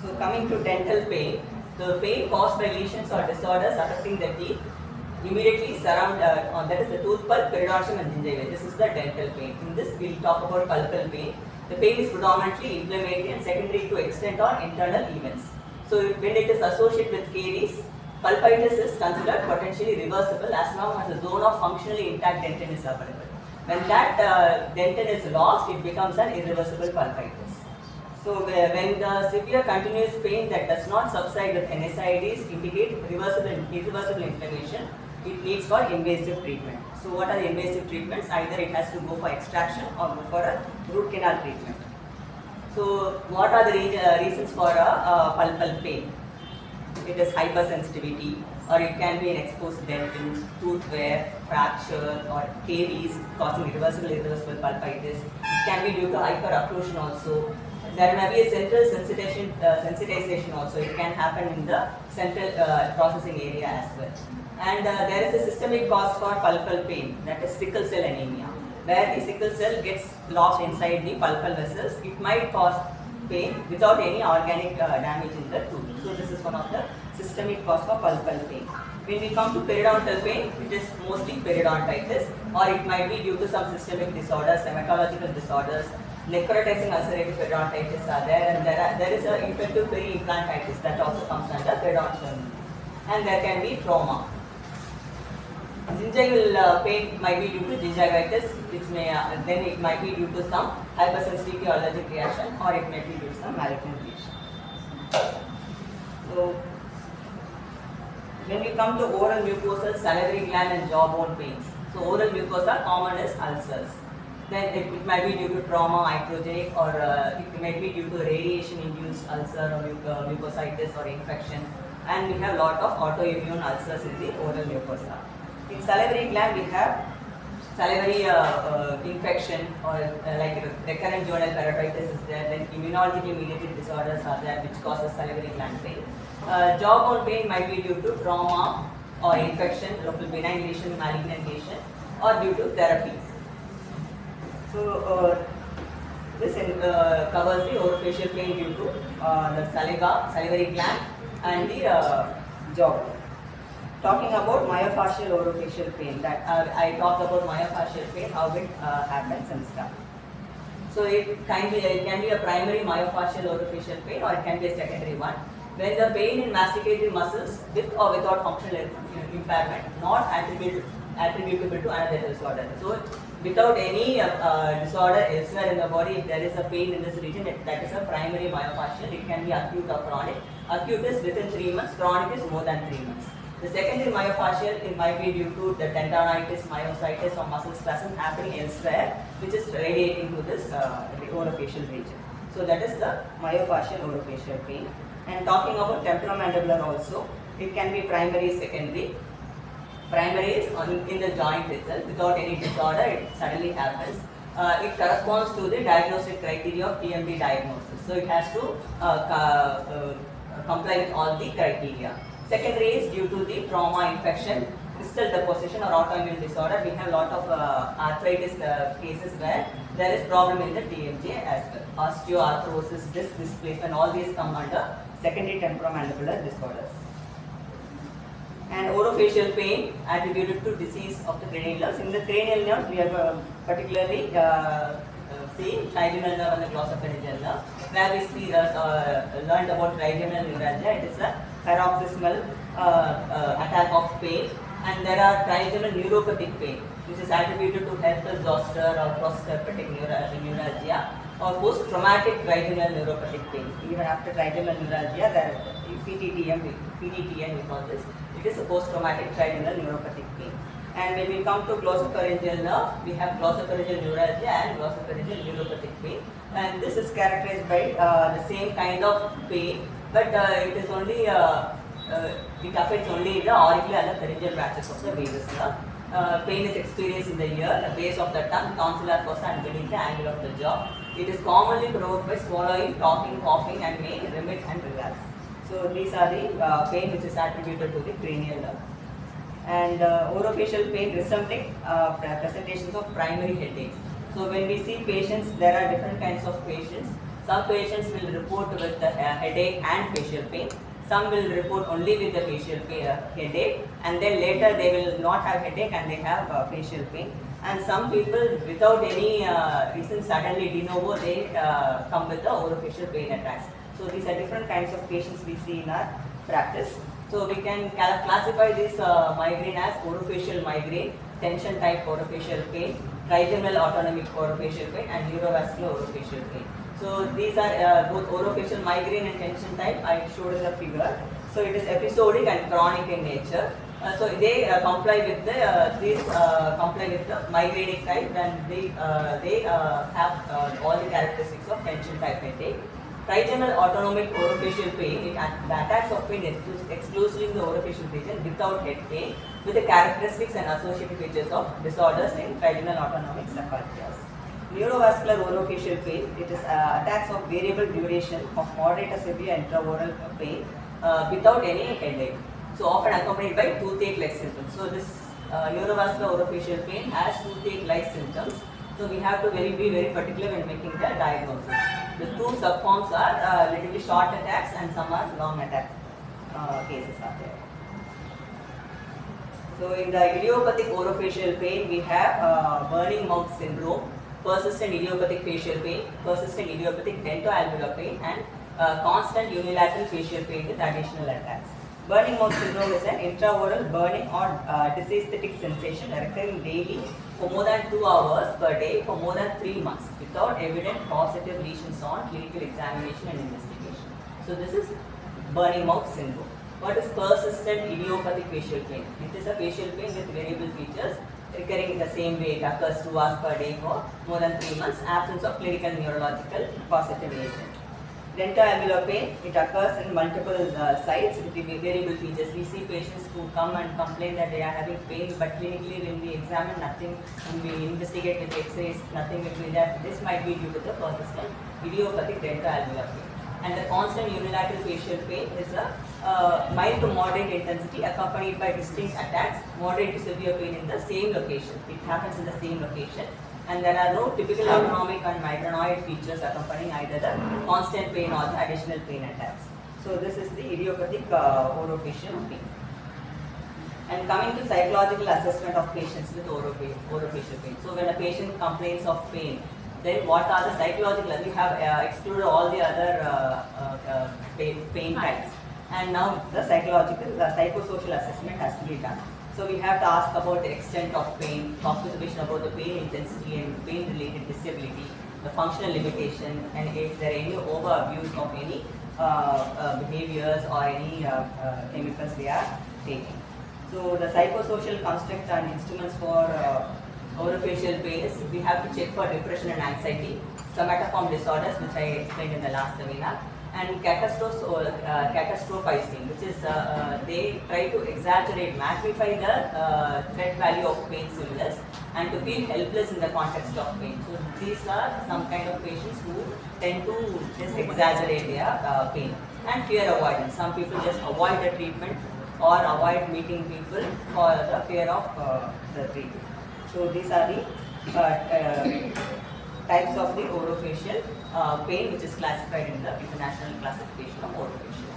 So coming to dental pain, the pain caused by lesions or disorders affecting the teeth immediately surround, that is the tooth pulp, periodontium and gingiva. This is the dental pain. In this we will talk about pulpal pain. The pain is predominantly inflammatory and secondary to extent on internal events. So when it is associated with caries, pulpitis is considered potentially reversible as long as a zone of functionally intact dentin is available. When that dentin is lost, it becomes an irreversible pulpitis. So when the severe continuous pain that does not subside with NSAIDs indicate irreversible inflammation, it needs for invasive treatment. So what are the invasive treatments? Either it has to go for extraction or go for a root canal treatment. So what are the reasons for a pulpal pain? It is hypersensitivity, or it can be an exposed dentin, tooth wear, fracture, or caries causing irreversible pulpitis. It can be due to hyperocclusion also. There may be a central sensitization also. It can happen in the central processing area as well. And there is a systemic cause for pulpal pain, that is sickle cell anemia, where the sickle cell gets locked inside the pulpal vessels. It might cause pain without any organic damage in the tooth. So this is one of the systemic cause for pulpal pain. When we come to periodontal pain, it is mostly periodontitis, or it might be due to some systemic disorders, hematological disorders. Necrotizing ulcerative periodontitis are there, and there is an infective peri-implantitis that also comes under periodontal. And there can be trauma. Gingival pain might be due to gingivitis, which may then it might be due to some hypersensitivity or allergic reaction, or it may be due to some malignant lesion. So when we come to oral mucosal, salivary gland and jawbone pains. So oral mucosa common is ulcers. Then it might be due to trauma, iatrogenic, or it might be due to radiation-induced ulcer or mucositis or infection. And we have lot of autoimmune ulcers in the oral mucosa. In salivary gland, we have salivary infection, or like recurrent juvenile parotitis is there. Then immunologically mediated disorders are there, which causes salivary gland pain. Jawbone pain might be due to trauma or infection, local benign lesion, malignant lesion, or due to therapies. So this covers the orofacial pain due to the salivary gland and the jaw. Talking about myofascial orofacial pain, that I talked about myofascial pain, how it happens and stuff. So it can be a primary myofascial orofacial pain, or it can be a secondary one. When the pain in masticated muscles with or without functional impairment, not attributable to another disorder. So without any disorder elsewhere in the body, if there is a pain in this region, that is a primary myofascial. It can be acute or chronic. Acute is within 3 months, chronic is more than 3 months. The secondary myofascial, it might be due to the tendonitis, myositis, or muscle spasm happening elsewhere, which is radiating to this orofacial region. So that is the myofascial orofacial pain. And talking about temporomandibular also, it can be primary, secondary. Primary is in the joint itself, without any disorder, it suddenly happens. It corresponds to the diagnostic criteria of TMD diagnosis. So it has to comply with all the criteria. Secondary is due to the trauma, infection, crystal deposition or autoimmune disorder. We have a lot of arthritis cases where there is problem in the TMJ as well. Osteoarthrosis, disc displacement, all these come under secondary temporomandibular disorders. And orofacial pain attributed to disease of the cranial nerves. In the cranial nerves, we have particularly seen trigeminal nerve and the glossopharyngeal nerve, where we learned about trigeminal neuralgia. It is a paroxysmal attack of pain, and there are trigeminal neuropathic pain, which is attributed to herpes zoster or cross-herpetic neuralgia, or post-traumatic trigeminal neuropathic pain. Even after trigeminal neuralgia, there is PTTN we call this. It is a post-traumatic trigeminal neuropathic pain. And when we come to glossopharyngeal nerve, we have glossopharyngeal neuralgia and glossopharyngeal neuropathic pain. And this is characterized by the same kind of pain, but it is only it affects only the auricular and the pharyngeal branches of the vagus nerve. Pain is experienced in the ear, the base of the tongue, tonsillar fossa, and beneath the angle of the jaw. It is commonly provoked by swallowing, talking, coughing, and may remit and relax. So these are the pain which is attributed to the cranial nerve. And orofacial pain resembling presentations of primary headache. So when we see patients, there are different kinds of patients. Some patients will report with the headache and facial pain. Some will report only with the facial headache, and then later they will not have headache and they have facial pain. And some people without any reason suddenly de novo they come with the orofacial pain attacks. So these are different kinds of patients we see in our practice. So we can classify this migraine as orofacial migraine, tension type orofacial pain, trigeminal autonomic orofacial pain, and neurovascular orofacial pain. So these are both orofacial migraine and tension type. I showed in the figure. So it is episodic and chronic in nature. So they comply with the migrainic type, and they have all the characteristics of tension type headache. Trigeminal autonomic orofacial pain, the attacks of pain exclusively in the orofacial region without head pain, with the characteristics and associated features of disorders in trigeminal autonomic saprophylaxis. Neurovascular orofacial pain, it is attacks of variable duration of moderate to severe intraoral pain without any headache. So often accompanied by toothache-like symptoms. So this neurovascular orofacial pain has toothache-like symptoms. So we have to be very particular when making the diagnosis. The two subforms are relatively short attacks and some are long attacks cases are there. So in the idiopathic orofacial pain, we have burning mouth syndrome, persistent idiopathic facial pain, persistent idiopathic dentoalveolar pain, and constant unilateral facial pain with additional attacks. Burning mouth syndrome is an intraoral burning or dysesthetic sensation occurring daily for more than 2 hours per day for more than 3 months without evident positive lesions on clinical examination and investigation. So this is burning mouth syndrome. What is persistent idiopathic facial pain? It is a facial pain with variable features recurring in the same way. It occurs 2 hours per day for more than 3 months, absence of clinical neurological causative agent. Dentoalveolar pain, it occurs in multiple sites with variable features. We see patients who come and complain that they are having pain, but clinically when we examine nothing, when we investigate with x-rays, nothing will be there. This might be due to the persistent idiopathic dentoalveolar pain. And the constant unilateral facial pain is a mild to moderate intensity accompanied by distinct attacks, moderate to severe pain in the same location. It happens in the same location. And there are no typical autonomic and migrainoid features accompanying either the constant pain or the additional pain attacks. So this is the idiopathic orofacial pain. And coming to psychological assessment of patients with orofacial pain. So when a patient complains of pain, then what are the psychological? We have excluded all the other pain types. And now the psychosocial assessment has to be done. So we have to ask about the extent of pain, talk to the patient about the pain intensity and pain-related disability, the functional limitation, and if there are any over-abuse of any behaviors or any chemicals they are taking. So the psychosocial construct and instruments for orofacial pain is we have to check for depression and anxiety, somatoform disorders, which I explained in the last webinar, and catastrophizing, which is they try to exaggerate, magnify the threat value of pain stimulus and to feel helpless in the context of pain. So these are some kind of patients who tend to just exaggerate their pain. And fear avoidance. Some people just avoid the treatment or avoid meeting people for the fear of the treatment. So these are the types of the orofacial pain which is classified in the International Classification of Orofacial.